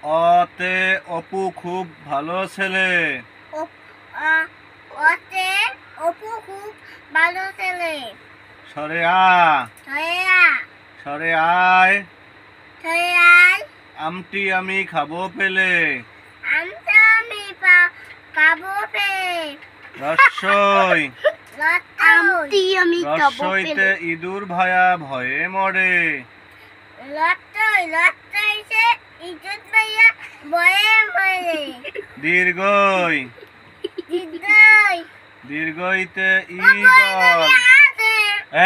অতে অপু খুব ভালো ছেলে। অতে অপু খুব ভালো ছেলে। সরে আ ছয়া সরে আয় ছয়াই আমটি আমি খাবো পেলে। আমটা আমি খাবো পেলে। রস্যই আমটি আমি খাবো রস্যইতে পেলে। ইঁদুর ভায়া ভয়ে মরে। লট্টইছে ইঁদুর ভাইয়া ভয়ে মরে। দীর্ঘই দিদই দীর্ঘইতে ঈগল।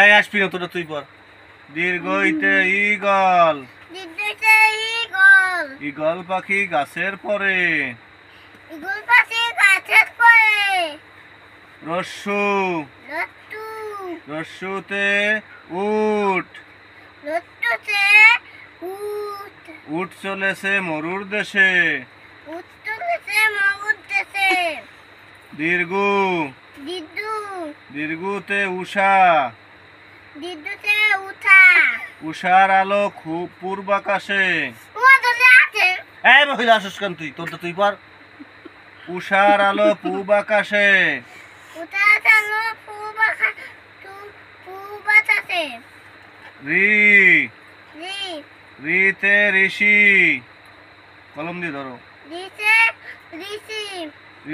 এই আসবি না তোরা, তুই পর। দীর্ঘইতে ঈগল। দিদইছে ঈগল। ঈগল পাখি গাছের পরে। ঈগল পাখি গাছের পরে। রস্যু লট্টু রস্যুতে উট। লট্টুতে উট। উট চলেছে মরুর দেশে। উট চলেছে মরুর দেশে। দীর্ঘু দিদু দীর্ঘুতে উষা। দিদুতে উঠা। উষার আলো খুব পূর্বাকাশে। আছে এই মহিলা আসুস কেন তুই? তোর তো তুই পার। উষার আলো পূব আকাশে। উঠা চালো পূব আছে। রি রি রিতে ঋষি। কলম দিয়ে ধরো। দিছে ঋষি।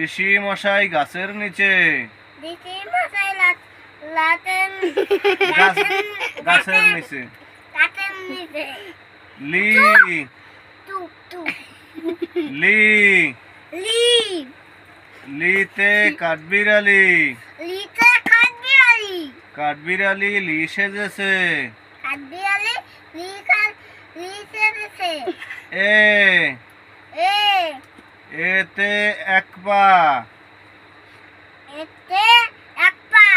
ঋষি মশাই গাছের নিচে। ঋষি মশাই লাতেন গাছের নিচে। গাছের নিচে। লি টুক টুক লি লি লিতে কাঠবিড়ালি। লিতে কাঠবিড়ালি। কাঠবিড়ালি লি সেজেছে। কাঠবিড়ালি লি সেজেছে। এ এ এতে এক পা। এতে এক পা।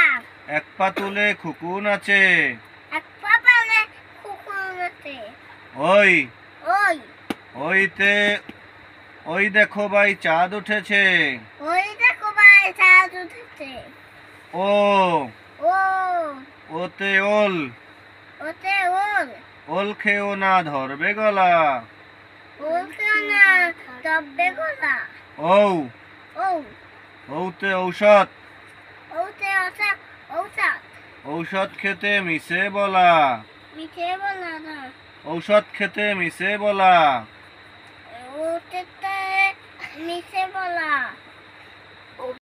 এক পা তুলে খুকুন আছে। এক পা পালে কুকুর আছে। ওই ওই ওইতে ওই দেখো ভাই চাঁদ উঠেছে। ওই দেখো ভাই চাঁদ উঠেছে। ও ও ওতে ওল ওতে ওল। ওল খেও না ধরবে গলা। ওলকে না তবে গোলা। ঔ ও ঔতে ঔষধ ওতে ঔষধ। ঔষধ খেতে মিশে বলা। মিঠে বলা না। ঔষধ খেতে মিশে বলা। ওতে মিশে বলা।